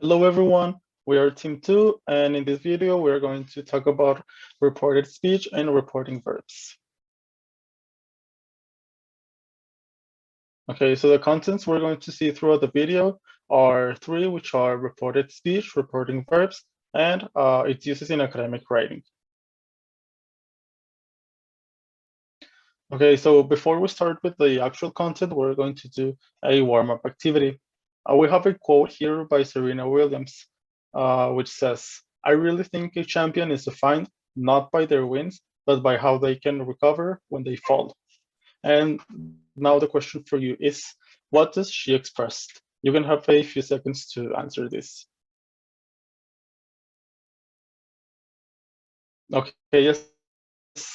Hello everyone, we are team 2 and in this video we are going to talk about reported speech and reporting verbs. Okay, so the contents we're going to see throughout the video are 3, which are reported speech, reporting verbs, and its uses in academic writing. Okay, so before we start with the actual content, we're going to do a warm-up activity. We have a quote here by Serena Williams, which says, "I really think a champion is defined not by their wins, but by how they can recover when they fall." And now the question for you is, what does she express? You can have a few seconds to answer this. Okay, yes,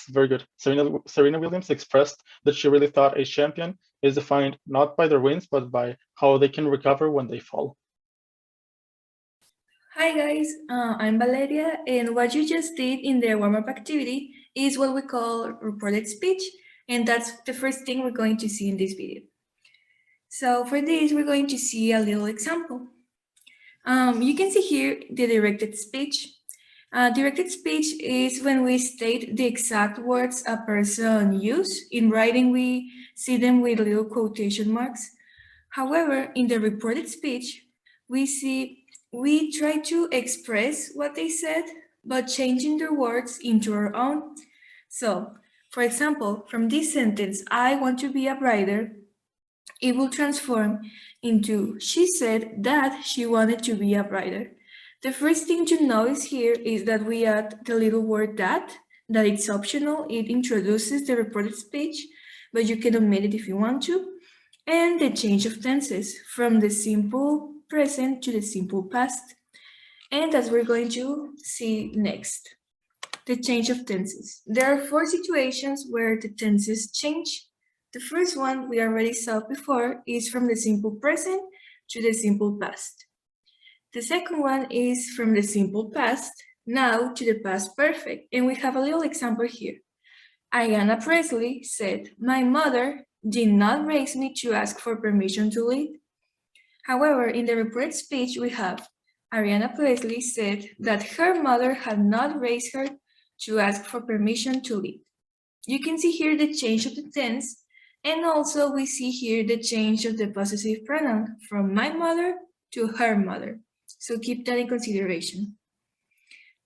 very good. Serena Williams expressed that she really thought a champion is defined not by their wins, but by how they can recover when they fall. Hi guys, I'm Valeria, and what you just did in the warm-up activity is what we call reported speech, and that's the first thing we're going to see in this video. So for this, we're going to see a little example. You can see here the directed speech. Directed speech is when we state the exact words a person used. In writing, we see them with little quotation marks. However, in the reported speech, we try to express what they said, but changing their words into our own. So, for example, from this sentence, "I want to be a writer," it will transform into, "She said that she wanted to be a writer." The first thing to notice here is that we add the little word that it's optional. It introduces the reported speech, but you can omit it if you want to. And the change of tenses from the simple present to the simple past. And as we're going to see next, the change of tenses. There are 4 situations where the tenses change. The first one we already saw before is from the simple present to the simple past. The second one is from the simple past now to the past perfect, and we have a little example here. Ayanna Presley said, "My mother did not raise me to ask for permission to lead." However, in the reported speech, we have Ariana Presley said that her mother had not raised her to ask for permission to lead. You can see here the change of the tense, and also we see here the change of the possessive pronoun from my mother to her mother. So keep that in consideration.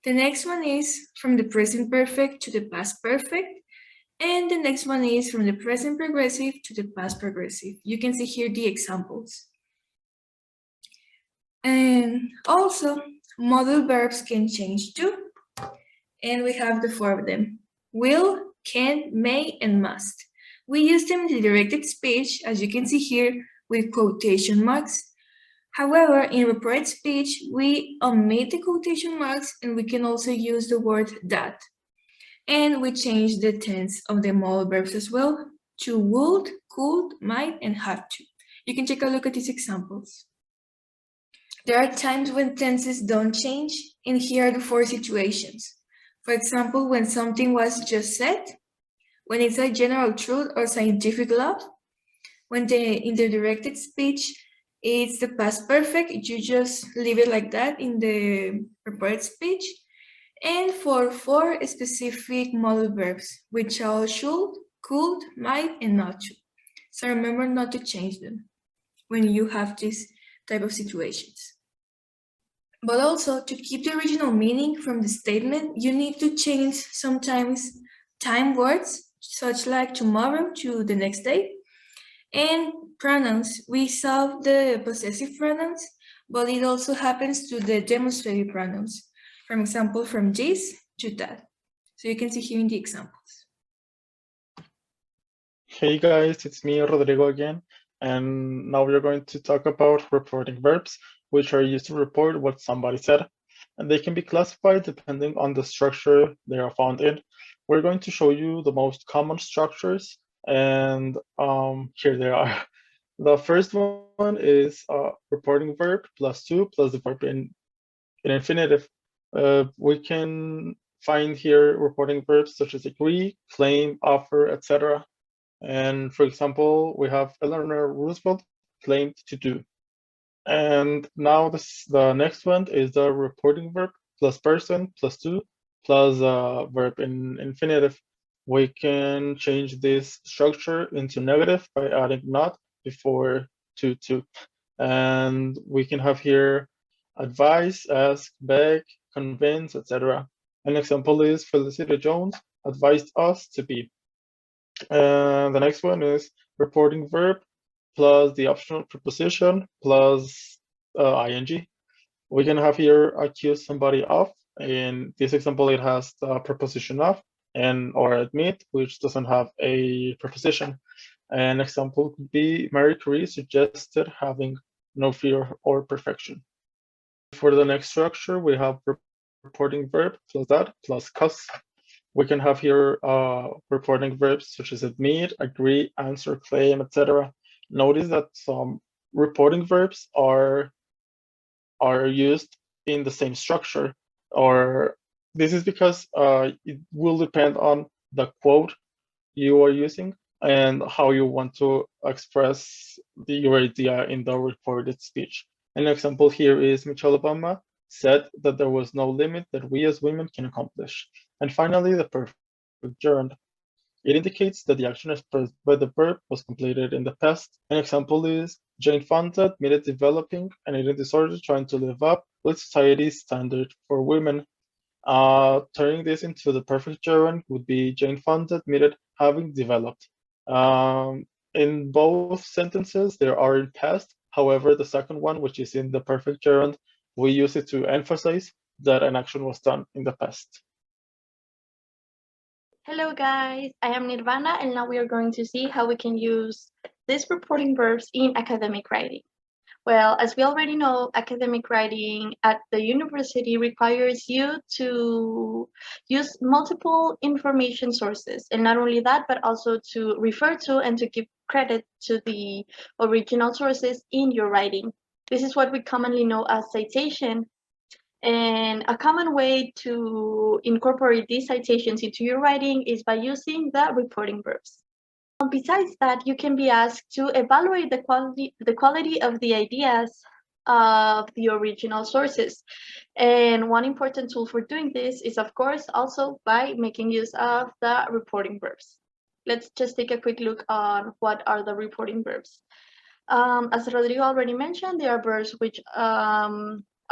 The next one is from the present perfect to the past perfect. And the next one is from the present progressive to the past progressive. You can see here the examples. And also, modal verbs can change too. And we have the 4 of them: will, can, may, and must. We use them in the directed speech, as you can see here, with quotation marks. However, in reported speech, we omit the quotation marks, and we can also use the word that. And we change the tense of the modal verbs as well to would, could, might, and have to. You can take a look at these examples. There are times when tenses don't change, and here are the 4 situations. For example, when something was just said, when it's a general truth or scientific law, when in the directed speech, it's the past perfect, you just leave it like that in the reported speech. And for 4 specific modal verbs, which are should, could, might, and not to. So remember not to change them when you have this type of situations. But also, to keep the original meaning from the statement, you need to change sometimes time words, such like tomorrow to the next day. And pronouns, we saw the possessive pronouns, but it also happens to the demonstrative pronouns. For example, from this to that. So you can see here in the examples. Hey guys, it's me, Rodrigo again, and now we're going to talk about reporting verbs, which are used to report what somebody said, and they can be classified depending on the structure they are found in. We're going to show you the most common structures, and here they are. The first one is reporting verb plus 2 plus the verb in infinitive. We can find here reporting verbs such as agree, claim, offer, etc. And for example, we have Eleanor Roosevelt claimed to do. And now the next one is the reporting verb plus person plus to plus verb in infinitive. We can change this structure into negative by adding not before to. And we can have here advise, ask, beg, convince, etc. An example is Felicity Jones advised us to be. And the next one is reporting verb plus the optional preposition plus ing. We can have here accuse somebody of. In this example, it has the preposition of, and or admit, which doesn't have a preposition. An example could be Marie Curie suggested having no fear or perfection. For the next structure, we have reporting verb plus that plus cause. We can have here reporting verbs such as admit, agree, answer, claim, etc. Notice that some reporting verbs are used in the same structure, or this is because it will depend on the quote you are using and how you want to express your idea in the reported speech. An example here is Michelle Obama said that there was no limit that we as women can accomplish. And finally, the perfect gerund. It indicates that the action expressed by the verb was completed in the past. An example is Jane Fonda admitted developing an eating disorder trying to live up with society's standard for women. Turning this into the perfect gerund would be Jane Fonda admitted having developed. In both sentences, there are in past. However, the second one, which is in the perfect gerund, we use it to emphasize that an action was done in the past. Hello guys, I am Nirvana and now we are going to see how we can use these reporting verbs in academic writing. Well, as we already know, academic writing at the university requires you to use multiple information sources, and not only that, but also to refer to and to give credit to the original sources in your writing. This is what we commonly know as citation. And a common way to incorporate these citations into your writing is by using the reporting verbs. Besides that, you can be asked to evaluate the quality of the ideas of the original sources. And one important tool for doing this is, of course, also by making use of the reporting verbs. Let's just take a quick look on what are the reporting verbs. As Rodrigo already mentioned, they are verbs which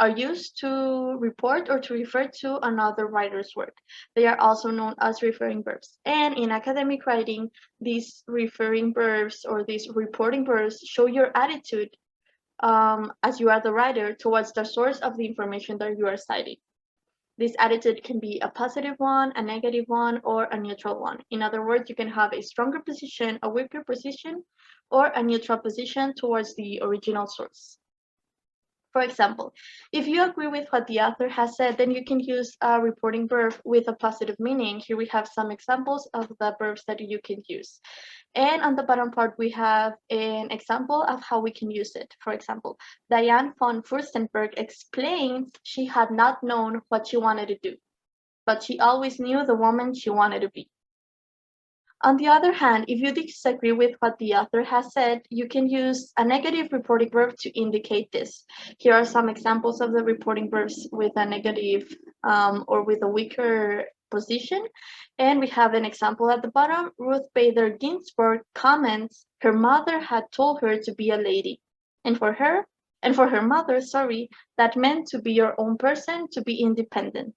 are used to report or to refer to another writer's work. They are also known as referring verbs. And in academic writing, these referring verbs or these reporting verbs show your attitude as you are the writer towards the source of the information that you are citing. This attitude can be a positive one, a negative one, or a neutral one. In other words, you can have a stronger position, a weaker position, or a neutral position towards the original source. For example, if you agree with what the author has said, then you can use a reporting verb with a positive meaning. Here we have some examples of the verbs that you can use. And on the bottom part, we have an example of how we can use it. For example, Diane von Furstenberg explains she had not known what she wanted to do, but she always knew the woman she wanted to be. On the other hand, if you disagree with what the author has said, you can use a negative reporting verb to indicate this. Here are some examples of the reporting verbs with a negative or with a weaker position. And we have an example at the bottom. Ruth Bader Ginsburg comments, her mother had told her to be a lady. And for her mother, that meant to be your own person, to be independent.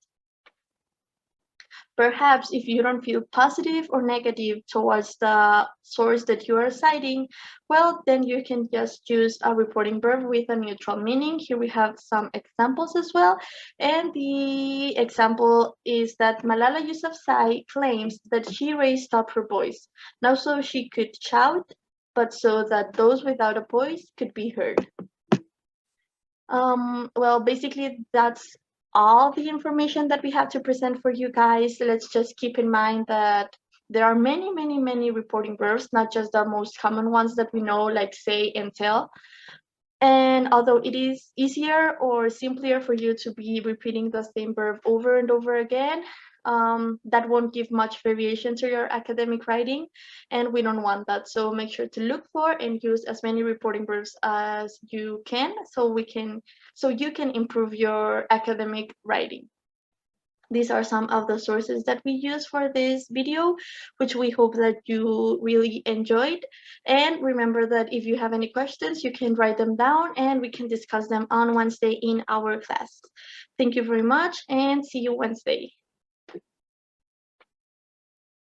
Perhaps if you don't feel positive or negative towards the source that you are citing, well, then you can just use a reporting verb with a neutral meaning. Here we have some examples as well. And the example is that Malala Yousafzai claims that she raised up her voice, not so she could shout, but so that those without a voice could be heard. Well, basically, that's all the information that we have to present for you guys. Let's just keep in mind that there are many reporting verbs, not just the most common ones that we know, like say and tell. And although it is easier or simpler for you to be repeating the same verb over and over again, that won't give much variation to your academic writing, and we don't want that. So make sure to look for and use as many reporting verbs as you can, so you can improve your academic writing. These are some of the sources that we use for this video, which we hope that you really enjoyed. And remember that if you have any questions, you can write them down and we can discuss them on Wednesday in our class. Thank you very much and see you Wednesday.